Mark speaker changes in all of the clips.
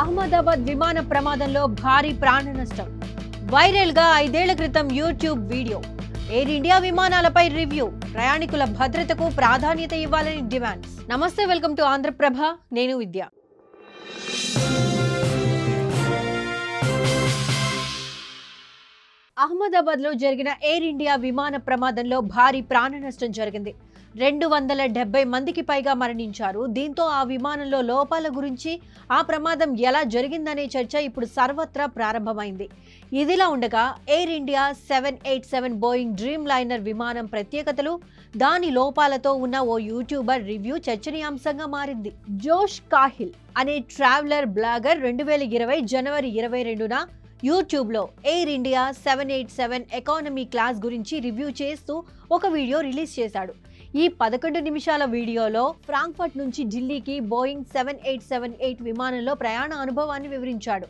Speaker 1: అహ్మదాబాద్ విమాన ప్రమాదంలో భారీ ప్రాణ నష్టం. వైరల్ గా 5 ఏళ్ల క్రితం యూట్యూబ్ వీడియో. ఎయిర్ ఇండియా విమానాలపై రివ్యూ. ప్రయాణికుల భద్రతకు ప్రాధాన్యత ఇవ్వాలని డిమాండ్స్. నమస్తే, వెల్కమ్ టు ఆంధ్రప్రభ. నేను విద్య. అహ్మదాబాద్ లో జరిగిన ఎయిర్ ఇండియా విమాన ప్రమాదంలో భారీ ప్రాణ నష్టం జరిగింది. 270 మందికి పైగా మరణించారు. దీంతో ఆ విమానంలో లోపాల గురించి, ఆ ప్రమాదం ఎలా జరిగిందనే చర్చ ఇప్పుడు సర్వత్రా ప్రారంభమైంది. ఇదిలా ఉండగా air India 787 Boeing dream liner విమానం ప్రత్యేకతలు, దాని లోపాలతో ఉన్న ఓ యూట్యూబర్ రివ్యూ చర్చనీయాంశంగా మారింది. జోష్ కాహిల్ అనే ట్రావెలర్ బ్లాగర్ 2020 జనవరి 22న యూట్యూబ్లో ఎయిర్ ఇండియా 787 ఎకానమీ క్లాస్ గురించి రివ్యూ చేస్తూ ఒక వీడియో రిలీజ్ చేశాడు. ఈ 11 నిమిషాల వీడియోలో ఫ్రాంక్ఫర్ట్ నుంచి ఢిల్లీకి బోయింగ్ 7878 విమానంలో ప్రయాణ అనుభవాన్ని వివరించాడు.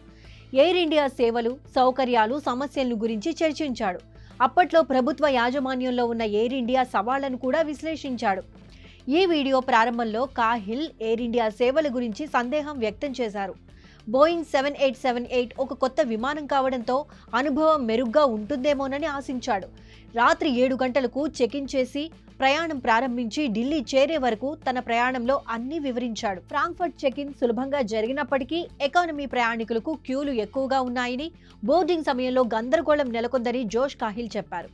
Speaker 1: ఎయిర్ ఇండియా సేవలు, సౌకర్యాలు, సమస్యల గురించి చర్చించాడు. అప్పట్లో ప్రభుత్వ యాజమాన్యంలో ఉన్న ఎయిర్ ఇండియా సవాళ్లను కూడా విశ్లేషించాడు. ఈ వీడియో ప్రారంభంలో కాహిల్ ఎయిర్ ఇండియా సేవల గురించి సందేహం వ్యక్తం చేశారు. బోయింగ్ 7878 ఒక కొత్త విమానం కావడంతో అనుభవం మెరుగ్గా ఉంటుందేమోనని ఆశించాడు. రాత్రి 7 గంటలకు చెకిన్ చేసి ప్రయాణం ప్రారంభించి ఢిల్లీ చేరే వరకు తన ప్రయాణంలో అన్నీ వివరించాడు. ఫ్రాంక్ఫర్ట్ చెకిన్ సులభంగా జరిగినప్పటికీ ఎకానమీ ప్రయాణికులకు క్యూలు ఎక్కువగా ఉన్నాయని, బోర్డింగ్ సమయంలో గందరగోళం నెలకొందని జోష్ కాహిల్ చెప్పారు.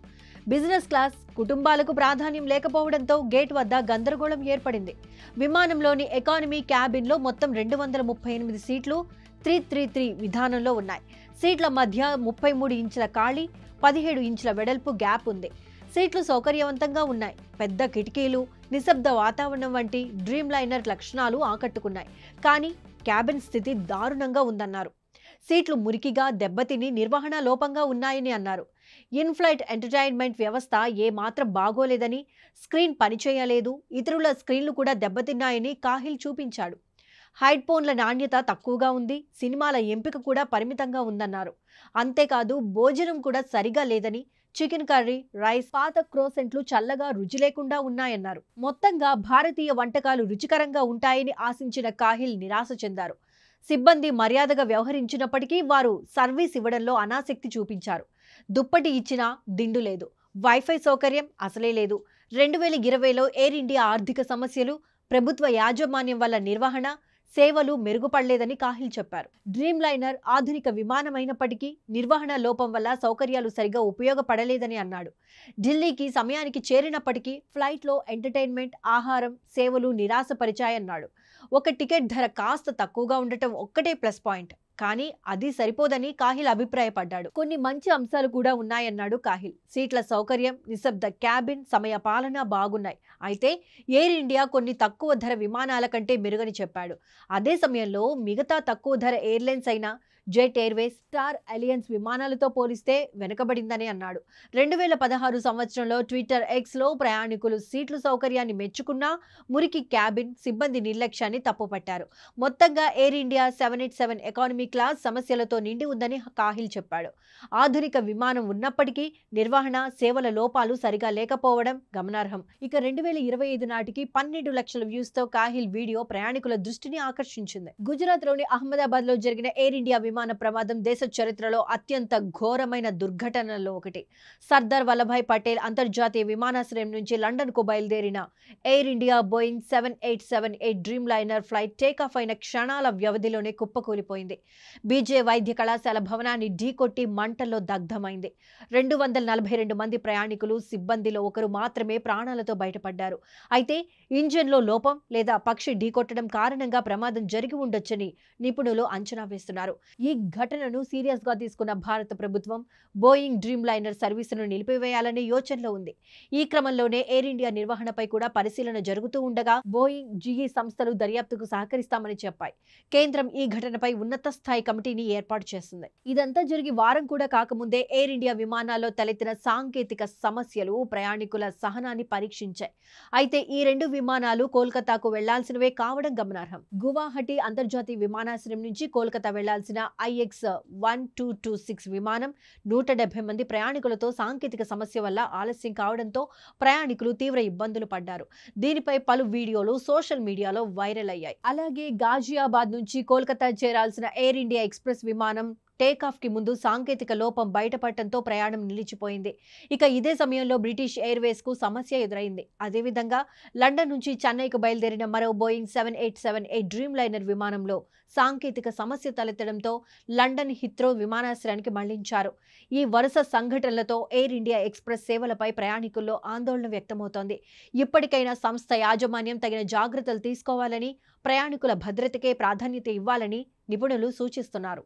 Speaker 1: బిజినెస్ క్లాస్ కుటుంబాలకు ప్రాధాన్యం లేకపోవడంతో గేట్ వద్ద గందరగోళం ఏర్పడింది. విమానంలోని ఎకానమీ క్యాబిన్లో మొత్తం 238 సీట్లు 333 విధానంలో ఉన్నాయి. సీట్ల మధ్య 33 ఇంచుల ఖాళీ, 17 ఇంచుల వెడల్పు గ్యాప్ ఉంది. సీట్లు సౌకర్యవంతంగా ఉన్నాయి. పెద్ద కిటికీలు, నిశ్శబ్ద వాతావరణం వంటి డ్రీమ్ లైనర్ లక్షణాలు ఆకట్టుకున్నాయి. కానీ క్యాబిన్ స్థితి దారుణంగా ఉందన్నారు. సీట్లు మురికిగా, దెబ్బతిని, నిర్వహణ లోపంగా ఉన్నాయని అన్నారు. ఇన్ఫ్లైట్ ఎంటర్టైన్మెంట్ వ్యవస్థ ఏమాత్రం బాగోలేదని, స్క్రీన్ పనిచేయలేదు, ఇతరుల స్క్రీన్లు కూడా దెబ్బతిన్నాయని కాహిల్ చూపించాడు. హెడ్ ఫోన్ల నాణ్యత తక్కువగా ఉంది, సినిమాల ఎంపిక కూడా పరిమితంగా ఉందన్నారు. అంతేకాదు భోజనం కూడా సరిగా లేదని, చికెన్ కర్రీ, రైస్, పాత క్రోసెంట్లు చల్లగా రుచి లేకుండా ఉన్నాయన్నారు. మొత్తంగా భారతీయ వంటకాలు రుచికరంగా ఉంటాయని ఆశించిన కాహిల్ నిరాశ చెందారు. సిబ్బంది మర్యాదగా వ్యవహరించినప్పటికీ వారు సర్వీస్ ఇవ్వడంలో అనాసక్తి చూపించారు. దుప్పటి ఇచ్చినా దిండు లేదు, వైఫై సౌకర్యం అసలే లేదు. 2020లో ఎయిర్ ఇండియా ఆర్థిక సమస్యలు, ప్రభుత్వ యాజమాన్యం వల్ల నిర్వహణ, సేవలు మెరుగుపడలేదని కాహిల్ చెప్పారు. డ్రీమ్ లైనర్ ఆధునిక విమానమైనప్పటికీ నిర్వహణ లోపం వల్ల సౌకర్యాలు సరిగా ఉపయోగపడలేదని అన్నాడు. ఢిల్లీకి సమయానికి చేరినప్పటికీ ఫ్లైట్లో ఎంటర్టైన్మెంట్, ఆహారం, సేవలు నిరాశపరిచాయన్నాడు. ఒక టికెట్ ధర కాస్త తక్కువగా ఉండటం ఒక్కటే ప్లస్ పాయింట్, కానీ అది సరిపోదని కాహిల్ అభిప్రాయపడ్డాడు. కొన్ని మంచి అంశాలు కూడా ఉన్నాయన్నాడు కాహిల్. సీట్ల సౌకర్యం, నిశ్శబ్ద క్యాబిన్, సమయ పాలన బాగున్నాయి. అయితే ఎయిర్ ఇండియా కొన్ని తక్కువ ధర విమానాల కంటే మెరుగని చెప్పాడు. అదే సమయంలో మిగతా తక్కువ ధర ఎయిర్లైన్స్ అయిన జెట్ ఎయిర్వేస్, స్టార్ అలయన్స్ విమానాలతో పోలిస్తే వెనుకబడిందని అన్నాడు. 2016 సంవత్సరంలో ట్విట్టర్ ఎక్స్లో ప్రయాణికులు సీట్ల సౌకర్యాన్ని మెచ్చుకున్నా మురికి క్యాబిన్, సిబ్బంది నిర్లక్ష్యాన్ని తప్పుపట్టారు. మొత్తంగా ఎయిర్ ఇండియా 787 ఎకానమీ క్లాస్ సమస్యలతో నిండి ఉందని కాహిల్ చెప్పాడు. ఆధునిక విమానం ఉన్నప్పటికీ నిర్వహణ, సేవల లోపాలు సరిగా లేకపోవడం గమనార్హం. ఇక 2025 నాటికి 12 లక్షల వ్యూస్తో కాహిల్ వీడియో ప్రయాణికుల దృష్టిని ఆకర్షించింది. గుజరాత్లోని అహ్మదాబాద్లో జరిగిన ఎయిర్ ఇండియా విమాన ప్రమాదం దేశ చరిత్రలో అత్యంత ఘోరమైన దుర్ఘటనల్లో ఒకటి. సర్దార్ వల్లభాయ్ పటేల్ అంతర్జాతీయ విమానాశ్రయం నుంచి లండన్కు బయలుదేరిన Air India Boeing 7878 Dreamliner flight takeoff అయిన క్షణాల వ్యవధిలోనే కుప్పకూలిపోయింది. బీజే వైద్య కళాశాల భవనాన్ని ఢీకొట్టి మంటల్లో దగ్ధమైంది. 242 మంది ప్రయాణికులు, సిబ్బందిలో ఒకరు మాత్రమే ప్రాణాలతో బయటపడ్డారు. అయితే ఇంజన్లో లోపం లేదా పక్షి ఢీకొట్టడం కారణంగా ప్రమాదం జరిగి ఉండొచ్చని నిపుణులు అంచనా వేస్తున్నారు. ఈ ఘటనను సీరియస్ గా తీసుకున్న భారత ప్రభుత్వం బోయింగ్ డ్రీమ్ లైనర్ సర్వీసును నిలిపివేయాలనే యోచనలో ఉంది. ఈ క్రమంలోనే ఎయిర్ ఇండియా నిర్వహణపై కూడా పరిశీలన జరుగుతూ ఉండగా బోయింగ్, జీఈ సంస్థలు దర్యాప్తుకు సహకరిస్తామని చెప్పాయి. కేంద్రం ఈ ఘటనపై ఉన్నత స్థాయి కమిటీని ఏర్పాటు చేస్తుంది. ఇదంతా జరిగి వారం కూడా కాకముందే ఎయిర్ ఇండియా విమానాల్లో తలెత్తిన సాంకేతిక సమస్యలు ప్రయాణికుల సహనాన్ని పరీక్షించాయి. అయితే ఈ 2 విమానాలు కోల్కతాకు వెళ్లాల్సినవే కావడం గమనార్హం. గువాహటి అంతర్జాతీయ విమానాశ్రయం నుంచి కోల్కతా వెళ్లాల్సిన IX-1226 విమానం 170 మంది ప్రయాణికులతో సాంకేతిక సమస్య వల్ల ఆలస్యం కావడంతో ప్రయాణికులు తీవ్ర ఇబ్బందులు పడ్డారు. దీనిపై పలు వీడియోలు సోషల్ మీడియాలో వైరల్ అయ్యాయి. అలాగే గాజియాబాద్ నుంచి కోల్కతా చేరాల్సిన ఎయిర్ ఇండియా ఎక్స్ప్రెస్ విమానం టేకాఫ్ కి ముందు సాంకేతిక లోపం బయటపడటంతో ప్రయాణం నిలిచిపోయింది. ఇక ఇదే సమయంలో బ్రిటిష్ ఎయిర్వేస్ కు సమస్య ఎదురైంది. అదేవిధంగా లండన్ నుంచి చెన్నైకు బయలుదేరిన మరో బోయింగ్ 787 డ్రీమ్ లైనర్ విమానంలో సాంకేతిక సమస్య తలెత్తడంతో లండన్ హిత్రో విమానాశ్రయానికి మళ్లించారు. ఈ వరుస సంఘటనలతో ఎయిర్ ఇండియా ఎక్స్ప్రెస్ సేవలపై ప్రయాణికుల్లో ఆందోళన వ్యక్తమవుతోంది. ఇప్పటికైనా సంస్థ యాజమాన్యం తగిన జాగ్రత్తలు తీసుకోవాలని, ప్రయాణికుల భద్రతకే ప్రాధాన్యత ఇవ్వాలని నిపుణులు సూచిస్తున్నారు.